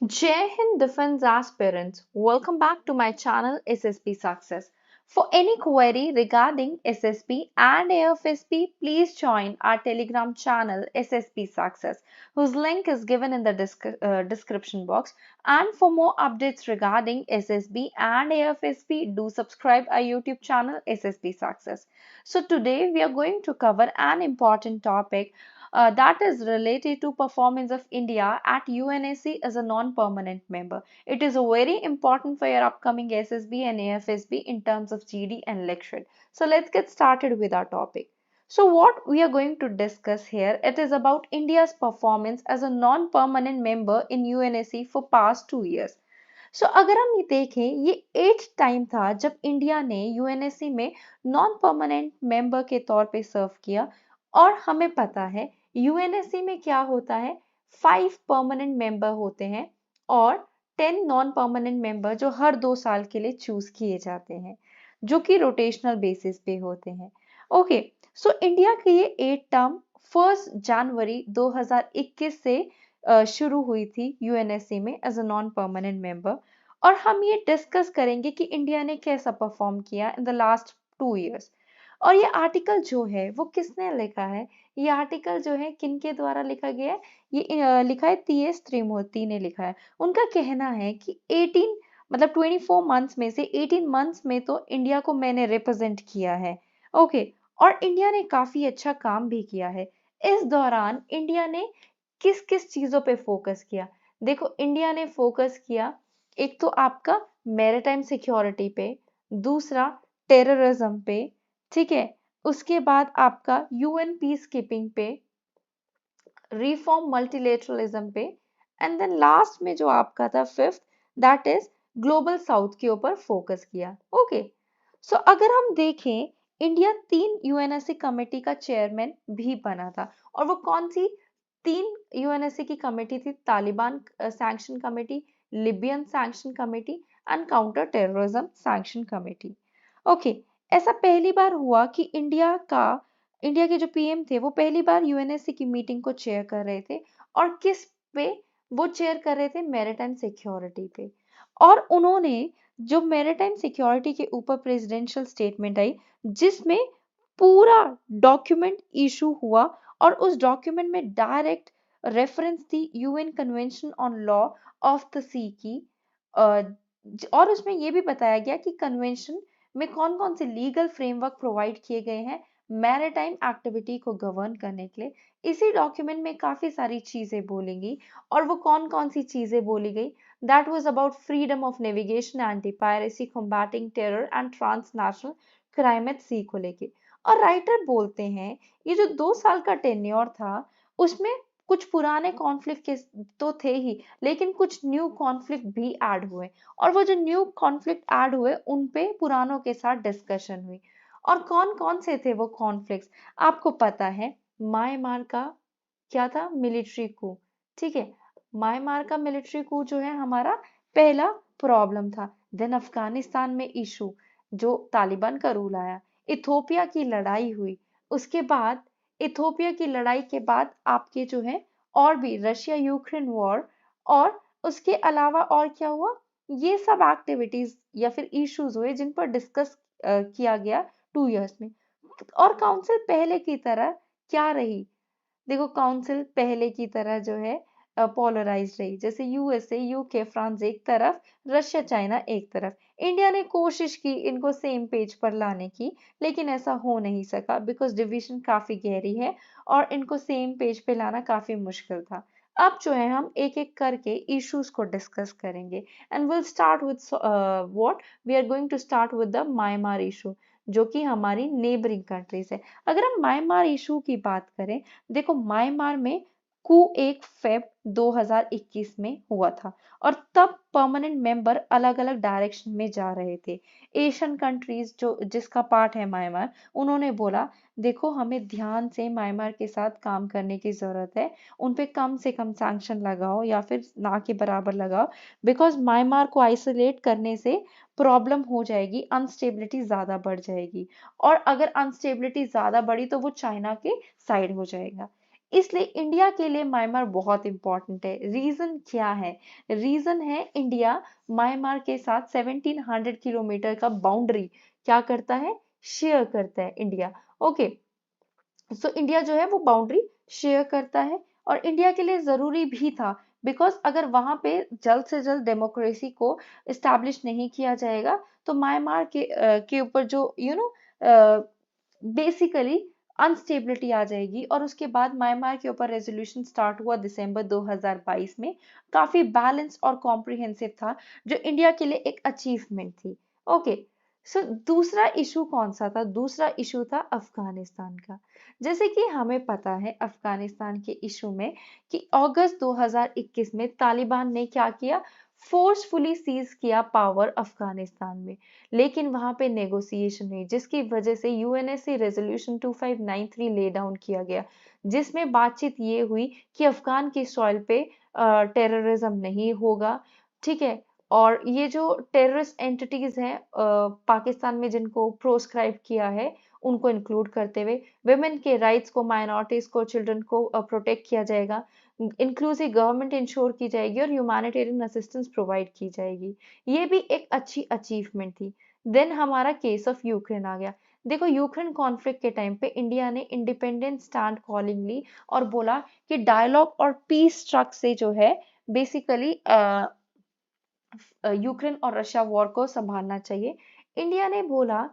Jai Hind Defense aspirants, welcome back to my channel SSB Success. For any query regarding SSB and AFSB, please join our Telegram channel SSB Success, whose link is given in the description box. And for more updates regarding SSB and AFSB, do subscribe our YouTube channel SSB Success. So today we are going to cover an important topic that is related to performance of India at UNSC as a non-permanent member. It is very important for your upcoming SSB and AFSB in terms of GD and lecture. So let's get started with our topic. So what we are going to discuss here, it is about India's performance as a non-permanent member in UNSC for past 2 years. सो अगर हम ये देखें ये 8th time था जब India ने UNSC में non permanent member के तौर पे सर्व किया और हमें पता है यूएनएससी में क्या होता है 5 परमानेंट मेंबर होते हैं और 10 नॉन परमानेंट मेंबर जो हर 2 साल के लिए चूज किए जाते हैं जो कि रोटेशनल बेसिस पे होते हैं ओके सो इंडिया की ये 8 टर्म 1 जनवरी 2021 से शुरू हुई थी यूएनएससी में as a non permanent member और हम ये डिस्कस करेंगे कि इंडिया ने कैसा परफॉर्म किया इन द लास्ट 2 इयर्स और ये आर्टिकल जो है वो किसने लिखा है ये आर्टिकल जो है किनके द्वारा लिखा गया है ये लिखा है टीएस त्रिमूर्ति ने लिखा है उनका कहना है कि 18 मतलब 24 मंथ्स में से 18 मंथ्स में तो इंडिया को मैंने रिप्रेजेंट किया है ओके और इंडिया ने काफी अच्छा काम भी किया है इस दौरान इंडिया ने किस किस चीजों पे फोकस किया देखो इंडिया ने फोकस किया एक तो आपका मैरिटाइम सिक्योरिटी पे दूसरा टेररिज्म पे ठीक है उसके बाद आपका यूएन पीस कीपिंग पे रिफॉर्म मल्टीलेटरलिज्म पे एंड देन लास्ट में जो आपका था fifth that is global south के ऊपर फोकस किया ओके सो अगर हम देखें इंडिया 3 यूएनएससी कमेटी का चेयरमैन भी बना था और वो कौन सी 3 यूएनएससी की कमेटी थी Taliban sanction committee Libyan sanction committee and counter terrorism sanction committee okay ऐसा पहली बार हुआ कि इंडिया के जो पीएम थे वो पहली बार यूएनएससी की मीटिंग को चेयर कर रहे थे और किस पे वो चेयर कर रहे थे मैरिटाइम सिक्योरिटी पे और उन्होंने जो मैरिटाइम सिक्योरिटी के ऊपर प्रेसिडेंशियल स्टेटमेंट आई जिसमें पूरा डॉक्यूमेंट इशू हुआ और उस डॉक्यूमेंट में डायरेक्ट रेफरेंस थी UN convention on law of the sea की और उसमें ये भी बताया गया कि कन्वेंशन में कौन कौन से लीगल फ्रेमवर्क प्रोवाइड किए गए हैं मैरिटाइम एक्टिविटी को गवर्न करने के लिए इसी डॉक्यूमेंट में काफी सारी चीजें बोली गई और वो कौन कौन सी चीजें बोली गई that was about freedom of navigation anti piracy combating terror and transnational crime at sea को लेके और राइटर बोलते हैं ये जो 2 साल का टेन्योर था उसमें कुछ पुराने कॉन्फ्लिक्ट के तो थे ही लेकिन कुछ न्यू कॉन्फ्लिक्ट भी ऐड हुए और वो जो न्यू कॉन्फ्लिक्ट ऐड हुए उन पे पुरानों के साथ डिस्कशन हुई और कौन कौन से थे वो कॉन्फ्लिक्ट्स आपको पता है म्यांमार का क्या था मिलिट्री कू ठीक है म्यांमार का मिलिट्री कू जो है हमारा पहला प्रॉब्लम था देन अफगानिस्तान में इशू जो तालिबान का रूल आया इथोपिया की लड़ाई हुई उसके बाद इथोपिया की लड़ाई के बाद आपके जो है और भी रशिया यूक्रेन वॉर और उसके अलावा और क्या हुआ ये सब एक्टिविटीज या फिर इश्यूज हुए जिन पर डिस्कस किया गया 2 इयर्स में और काउंसिल पहले की तरह क्या रही देखो काउंसिल पहले की तरह जो है पोलराइज रही जैसे यूएसए यूके फ्रांस एक तरफ रशिया चाइना एक तरफ इंडिया ने कोशिश की इनको सेम पेज पर लाने की लेकिन ऐसा हो नहीं सका बिकॉज डिवीजन काफी गहरी है और इनको सेम पेज पे लाना काफी मुश्किल था अब जो है हम एक एक करके इश्यूज को डिस्कस करेंगे and will start with what we are going to start with the Myanmar issue जो कि हमारी नेबरिंग कंट्रीज है अगर हम म्यांमार इशू की बात करें देखो म्यांमार में कू 1 फेब 2021 में हुआ था और तब परमानेंट मेंबर अलग अलग डायरेक्शन में जा रहे थे एशियन कंट्रीज जो जिसका पार्ट है म्यांमार उन्होंने बोला देखो हमें ध्यान से म्यांमार के साथ काम करने की जरूरत है उन पे कम से कम सैंक्शन लगाओ या फिर ना के बराबर लगाओ बिकॉज म्यांमार को आइसोलेट करने से प्रॉब्लम हो जाएगी अनस्टेबिलिटी ज्यादा बढ़ जाएगी और अगर अनस्टेबिलिटी ज्यादा बढ़ी तो वो चाइना के साइड हो जाएगा इसलिए इंडिया के लिए म्यांमार बहुत इंपॉर्टेंट है। रीजन क्या है? रीजन है इंडिया म्यांमार के साथ 1700 किलोमीटर का बाउंड्री क्या करता है, शेयर करता है इंडिया। ओके, सो इंडिया जो है वो बाउंड्री शेयर करता है, और इंडिया के लिए जरूरी भी था, बिकॉज अगर वहां पे जल्द से जल्द डेमोक्रेसी को इस्टेब्लिश नहीं किया जाएगा तो म्यांमार के ऊपर जो बेसिकली अनस्टेबिलिटी आ जाएगी। और उसके बाद म्यांमार के ऊपर रेजोल्यूशन स्टार्ट हुआ दिसंबर 2022 में, काफी बैलेंस और कॉम्प्रिहेंसिव था, जो इंडिया के लिए एक अचीवमेंट थी। ओके, सो दूसरा इशू कौन सा था? दूसरा इशू था अफगानिस्तान का। जैसे कि हमें पता है अफगानिस्तान के इशू में कि अगस्त 2021 में तालिबान ने क्या किया, फोर्सफुली सीज किया पावर अफगानिस्तान में। लेकिन वहां पे नेगोशिएशन हुई, जिसकी वजह से यूएनएससी रेजोल्यूशन 2593 ले डाउन किया गया, जिसमें बातचीत ये हुई कि अफगान की सॉइल पे टेररिज्म नहीं होगा। ठीक है, और ये जो टेररिस्ट एंटिटीज हैं पाकिस्तान में जिनको प्रोस्क्राइब किया है, उनको इंक्लूड करते हुए वुमेन के राइट्स को, माइनॉरिटीज को, चिल्ड्रन को प्रोटेक्ट किया जाएगा, इंक्लूसिव गवर्नमेंट इंश्योर की जाएगी और ह्यूमैनिटेरियन असिस्टेंस प्रोवाइड की जाएगी। ये भी एक अच्छी अचीवमेंट थी। देन हमारा केस ऑफ यूक्रेन आ गया। देखो, यूक्रेन कॉन्फ्लिक्ट के टाइम पे इंडिया ने इंडिपेंडेंट स्टैंड कॉलिंग ली और बोला कि डायलॉग और पीस ट्रक से जो है बेसिकली यूक्रेन और रशिया वॉर को संभालना चाहिए। इंडिया ने बोला,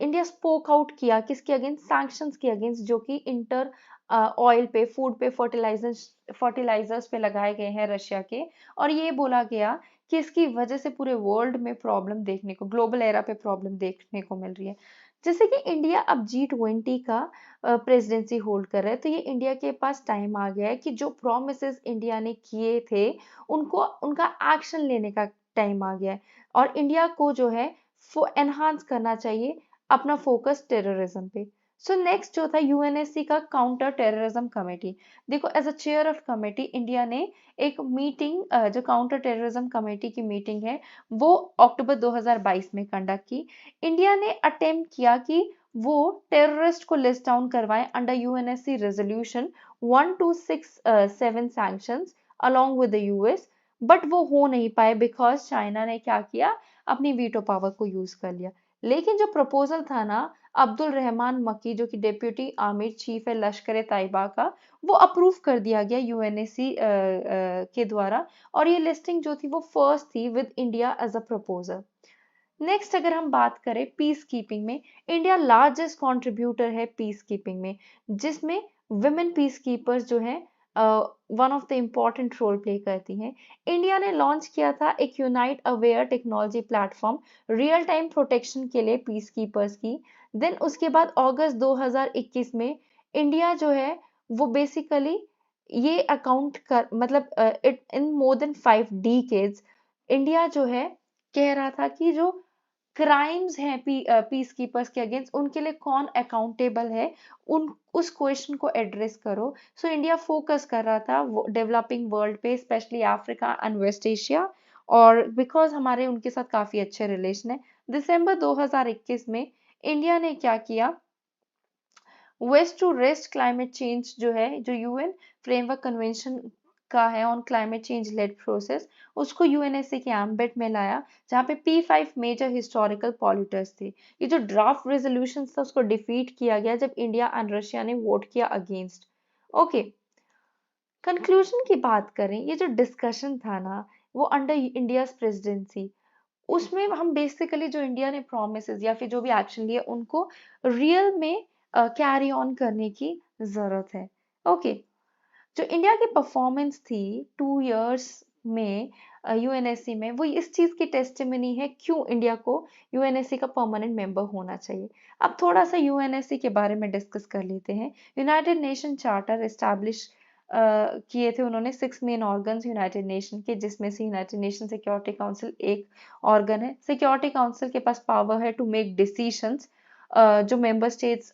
इंडिया स्पोक आउट किया किसके अगेंस्ट? सैंक्शंस के अगेंस्ट, जो कि इंटर ऑयल पे, फूड पे, फर्टिलाइजर्स पे लगाए गए हैं रशिया के। और ये बोला गया कि इसकी वजह से पूरे वर्ल्ड में प्रॉब्लम देखने को, ग्लोबल एरा पे प्रॉब्लम देखने को मिल रही है। जैसे कि इंडिया अब G20 का प्रेसिडेंसी होल्ड कर रहा है, तो ये इंडिया के पास टाइम आ गया है कि जो प्रोमिसेस इंडिया ने किए थे उनको, उनका एक्शन लेने का टाइम आ गया है। और इंडिया को जो है एनहांस करना चाहिए अपना फोकस टेररिज्म पे। सो नेक्स्ट जो था यूएनएससी का काउंटर टेररिज्म कमेटी। देखो, as a chair of committee India ने एक मीटिंग, जो काउंटर टेररिज्म कमेटी की मीटिंग है, वो अक्टूबर 2022 में कंडक्ट की। इंडिया ने अटेम्प्ट किया कि वो टेररिस्ट को लिस्ट डाउन करवाएं under UNSC resolution 1267 sanctions along with the US, but वो हो नहीं पाए बिकॉज चाइना ने क्या किया, अपनी वीटो पावर को यूज कर लिया। लेकिन जो प्रपोजल था ना, अब्दुल रहमान मक्की जो कि डेप्यूटी आर्मी चीफ है लश्कर तैयबा का, वो अप्रूव कर दिया गया यूएनएससी के द्वारा। और ये लिस्टिंग जो थी वो फर्स्ट थी with India as a proposal. Next अगर हम बात करें पीस कीपिंग में, इंडिया लार्जेस्ट कंट्रीब्यूटर है पीस कीपिंग में, जिसमें विमेन पीस कीपर्स जो हैं one of the important role play करती हैं। इंडिया ने लॉन्च किया था एक unite aware technology platform real time protection के लिए पीस कीपर्स की। देन उसके बाद अगस्त 2021 में इंडिया जो है वो बेसिकली ये अकाउंट कर, मतलब it in more than 5 decades India जो है कह रहा था कि जो क्राइम्स हैं पीस कीपर्स के अगेंस्ट, उनके लिए कौन अकाउंटेबल है, उन उस क्वेश्चन को एड्रेस करो। सो इंडिया फोकस कर रहा था डेवलपिंग वर्ल्ड पे, specially Africa and West Asia, और बिकॉज हमारे उनके साथ काफी अच्छे रिलेशन है। दिसंबर 2021 में इंडिया ने क्या किया, west to rest climate change जो है, जो यूएन फ्रेमवर्क कन्वेंशन का है on climate change led process, उसको यूएनएससी के एम्बेट में लाया, जहाँ पे P5 मेजर हिस्टोरिकल पॉल्यूटर्स थे। ये जो ड्राफ्ट रेजोल्यूशन था उसको डिफीट किया गया जब इंडिया एंड रशिया ने वोट किया अगेंस्ट। ओके, कंक्लूजन की बात करें, ये जो डिस्कशन था ना वो अंडर इंडिया प्रेसिडेंसी, उसमें हम बेसिकली जो इंडिया ने प्रोमिसेस या फिर जो भी एक्शन लिए उनको रियल में कैरी ऑन करने की जरूरत है। ओके, जो इंडिया की परफॉर्मेंस थी 2 years में यूएनएससी में, वो इस चीज की टेस्टिमनी है क्यों इंडिया को यूएनएससी का परमानेंट मेंबर होना चाहिए। अब थोड़ा सा यूएनएससी के बारे में डिस्कस कर लेते हैं। यूनाइटेड नेशन चार्टर एस्टैब्लिश किए थे उन्होंने 6 मेन ऑर्गन्स यूनाइटेड नेशन के, जिसमें से यूनाइटेड नेशन सिक्योरिटी काउंसिल एक ऑर्गन है। सिक्योरिटी काउंसिल के पास पावर है टू मेक डिसीशंस जो मेंबर स्टेट्स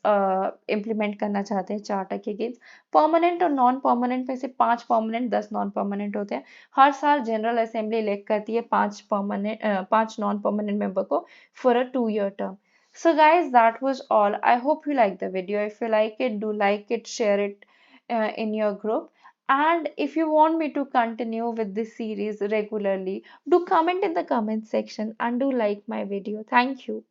इम्प्लीमेंट करना चाहते हैं चार्टर के अगेंस्ट। परमानेंट और नॉन परमानेंट में से 5 परमानेंट 10 नॉन परमानेंट होते हैं। हर साल जनरल असेंबली इलेक्ट करती है 5 नॉन परमानेंट मेंबर को for a 2 year term. So guys, that was all. I hope you like the video. If you like it, do like it, share it, in your group. And if you want me to continue with this series regularly, do comment in the comment section and do like my video. Thank you.